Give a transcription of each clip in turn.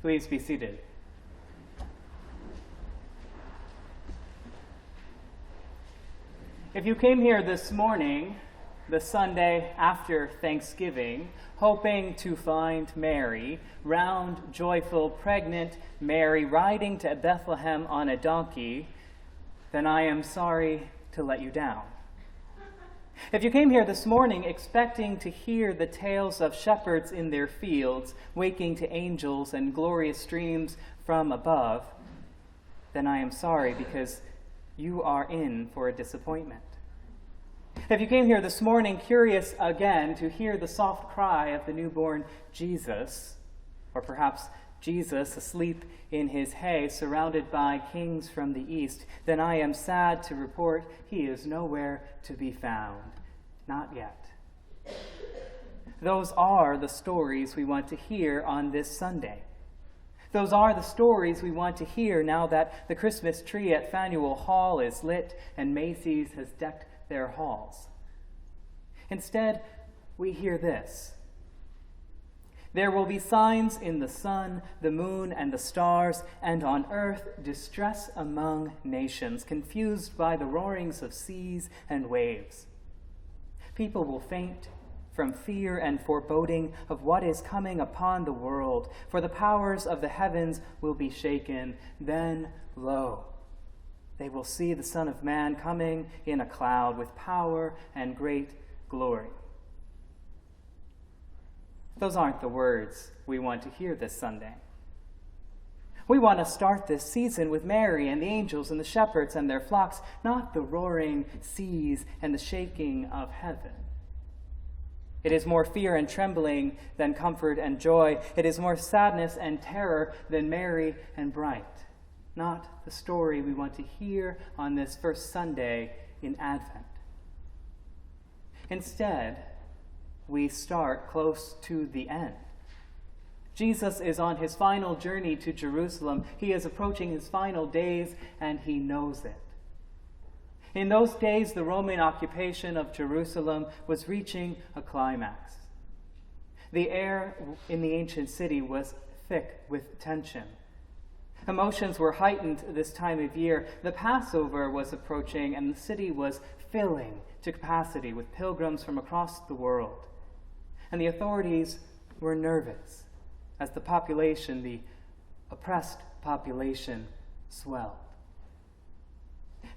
Please be seated. If you came here this morning, the Sunday after Thanksgiving, hoping to find Mary, round, joyful, pregnant Mary, riding to Bethlehem on a donkey, then I am sorry to let you down. If you came here this morning expecting to hear the tales of shepherds in their fields, waking to angels and glorious streams from above, then I am sorry, because you are in for a disappointment. If you came here this morning curious again to hear the soft cry of the newborn Jesus, or perhaps Jesus asleep in his hay surrounded by kings from the east, then I am sad to report he is nowhere to be found. Not yet. Those are the stories we want to hear on this Sunday. Those are the stories we want to hear now that the Christmas tree at Faneuil Hall is lit and Macy's has decked their halls. Instead, we hear this. There will be signs in the sun, the moon, and the stars, and on earth distress among nations, confused by the roarings of seas and waves. People will faint from fear and foreboding of what is coming upon the world, for the powers of the heavens will be shaken. Then, lo, they will see the Son of Man coming in a cloud with power and great glory. Those aren't the words we want to hear this Sunday. We want to start this season with Mary and the angels and the shepherds and their flocks, not the roaring seas and the shaking of heaven. It is more fear and trembling than comfort and joy. It is more sadness and terror than merry and bright. Not the story we want to hear on this first Sunday in Advent. Instead, we start close to the end. Jesus is on his final journey to Jerusalem. He is approaching his final days, and he knows it. In those days, the Roman occupation of Jerusalem was reaching a climax. The air in the ancient city was thick with tension. Emotions were heightened this time of year. The Passover was approaching, and the city was filling to capacity with pilgrims from across the world. And the authorities were nervous as the population, the oppressed population, swelled.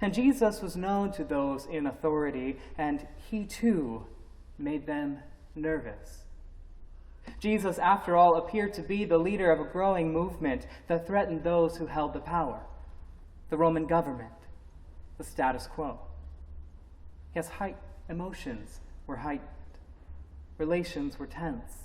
And Jesus was known to those in authority, and he too made them nervous. Jesus, after all, appeared to be the leader of a growing movement that threatened those who held the power, the Roman government, the status quo. Yes, emotions were heightened. Relations were tense.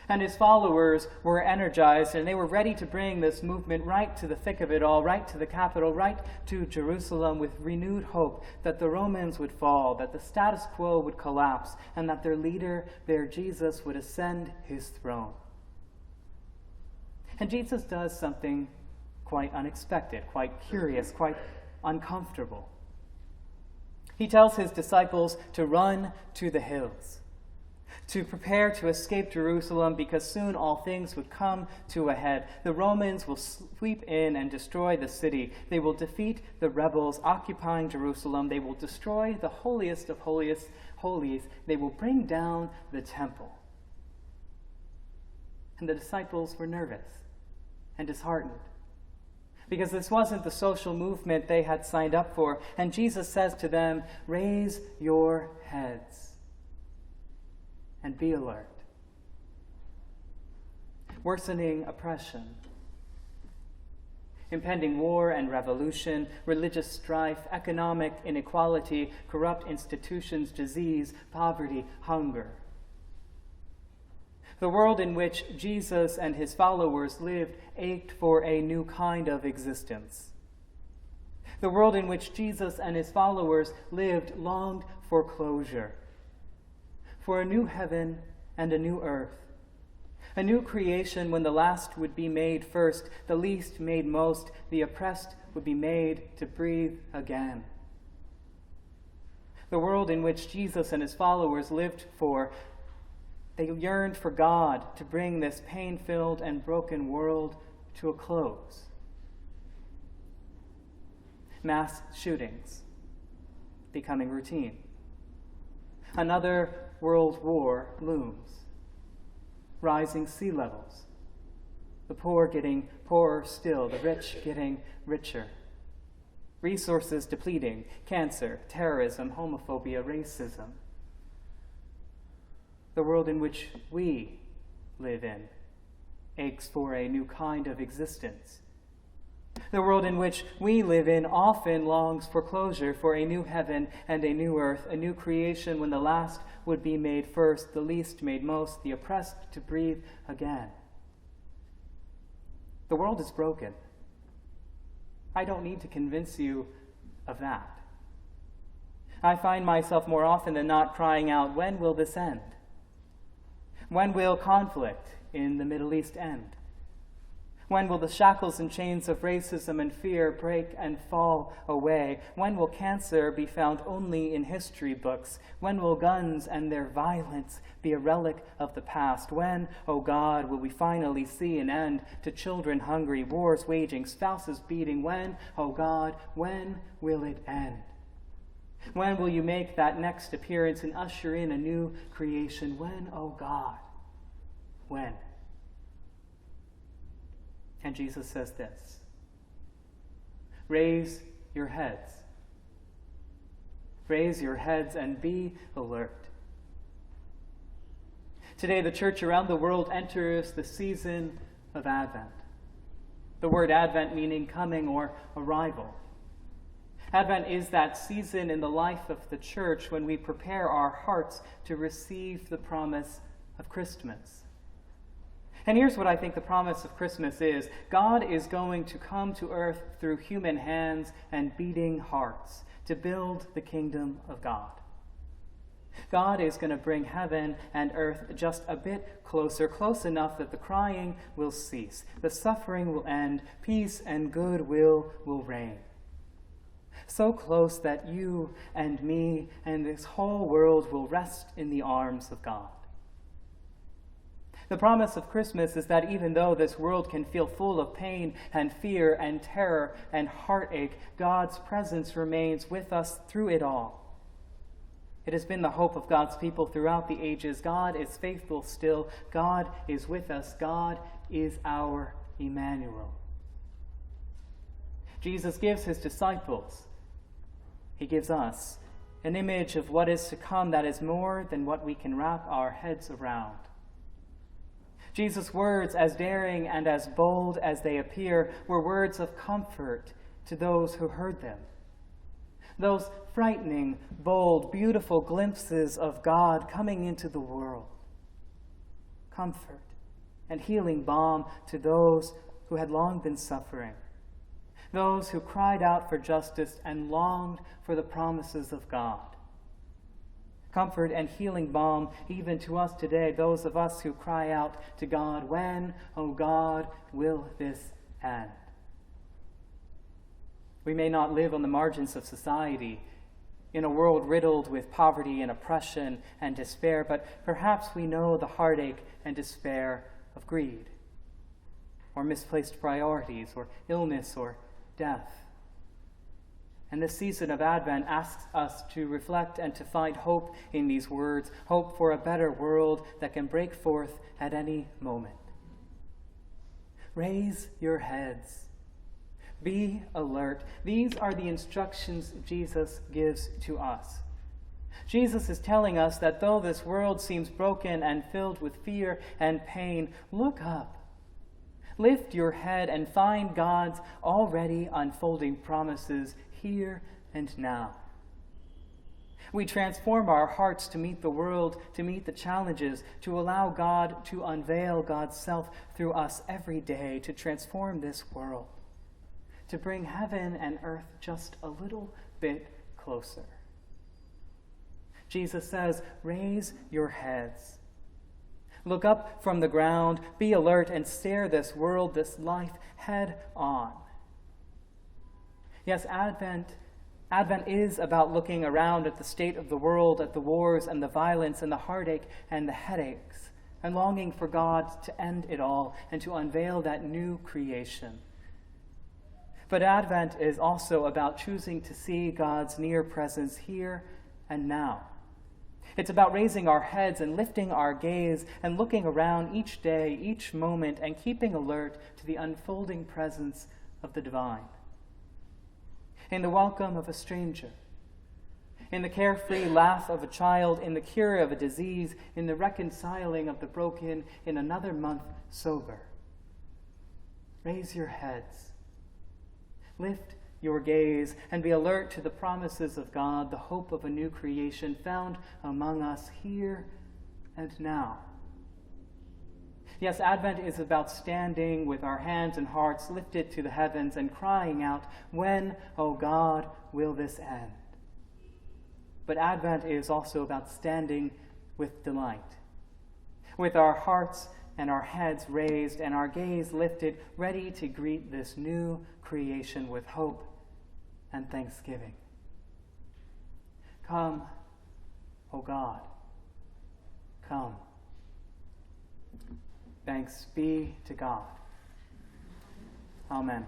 And his followers were energized, and they were ready to bring this movement right to the thick of it all, right to the capital, right to Jerusalem, with renewed hope that the Romans would fall, that the status quo would collapse, and that their leader, their Jesus, would ascend his throne. And Jesus does something quite unexpected, quite curious, quite uncomfortable. He tells his disciples to run to the hills, to prepare to escape Jerusalem, because soon all things would come to a head. The Romans will sweep in and destroy the city. They will defeat the rebels occupying Jerusalem. They will destroy the holiest of holies. They will bring down the temple. And the disciples were nervous and disheartened, because this wasn't the social movement they had signed up for. And Jesus says to them, "Raise your heads and be alert." Worsening oppression, impending war and revolution, religious strife, economic inequality, corrupt institutions, disease, poverty, hunger. The world in which Jesus and his followers lived ached for a new kind of existence. The world in which Jesus and his followers lived longed for closure, for a new heaven and a new earth, a new creation when the last would be made first, the least made most, the oppressed would be made to breathe again. The world in which Jesus and his followers lived for They yearned for God to bring this pain-filled and broken world to a close. Mass shootings becoming routine. Another world war looms. Rising sea levels. The poor getting poorer still, the rich getting richer. Resources depleting, cancer, terrorism, homophobia, racism. The world in which we live in aches for a new kind of existence. The world in which we live in often longs for closure, for a new heaven and a new earth, a new creation when the last would be made first, the least made most, the oppressed to breathe again. The world is broken. I don't need to convince you of that. I find myself more often than not crying out, when will this end? When will conflict in the Middle East end? When will the shackles and chains of racism and fear break and fall away? When will cancer be found only in history books? When will guns and their violence be a relic of the past? When, oh God, will we finally see an end to children hungry, wars waging, spouses beating? When, oh God, when will it end? When will you make that next appearance and usher in a new creation? When, oh God, when? And Jesus says this: raise your heads. Raise your heads and be alert. Today, the church around the world enters the season of Advent. The word Advent meaning coming or arrival. Advent is that season in the life of the church when we prepare our hearts to receive the promise of Christmas. And here's what I think the promise of Christmas is. God is going to come to earth through human hands and beating hearts to build the kingdom of God. God is going to bring heaven and earth just a bit closer, close enough that the crying will cease, the suffering will end, peace and goodwill will reign. So close that you and me and this whole world will rest in the arms of God. The promise of Christmas is that even though this world can feel full of pain and fear and terror and heartache, God's presence remains with us through it all. It has been the hope of God's people throughout the ages. God is faithful still. God is with us. God is our Emmanuel. Jesus gives his disciples, he gives us, an image of what is to come that is more than what we can wrap our heads around. Jesus' words, as daring and as bold as they appear, were words of comfort to those who heard them. Those frightening, bold, beautiful glimpses of God coming into the world. Comfort and healing balm to those who had long been suffering. Those who cried out for justice and longed for the promises of God. Comfort and healing balm even to us today, those of us who cry out to God, when, oh God, will this end? We may not live on the margins of society in a world riddled with poverty and oppression and despair, but perhaps we know the heartache and despair of greed, or misplaced priorities, or illness, or death. And this season of Advent asks us to reflect and to find hope in these words, hope for a better world that can break forth at any moment. Raise your heads. Be alert. These are the instructions Jesus gives to us. Jesus is telling us that though this world seems broken and filled with fear and pain, look up. Lift your head and find God's already unfolding promises here and now. We transform our hearts to meet the world, to meet the challenges, to allow God to unveil God's self through us every day, to transform this world, to bring heaven and earth just a little bit closer. Jesus says, raise your heads. Look up from the ground, be alert, and stare this world, this life, head on. Yes, Advent Advent is about looking around at the state of the world, at the wars and the violence and the heartache and the headaches, and longing for God to end it all and to unveil that new creation. But Advent is also about choosing to see God's near presence here and now. It's about raising our heads and lifting our gaze and looking around each day, each moment, and keeping alert to the unfolding presence of the divine. In the welcome of a stranger, in the carefree laugh of a child, in the cure of a disease, in the reconciling of the broken, in another month sober. Raise your heads, lift your gaze, and be alert to the promises of God, the hope of a new creation found among us here and now. Yes, Advent is about standing with our hands and hearts lifted to the heavens and crying out, "When, O God, will this end?" But Advent is also about standing with delight, with our hearts and our heads raised and our gaze lifted, ready to greet this new creation with hope and thanksgiving. Come, O God, come. Thanks be to God. Amen.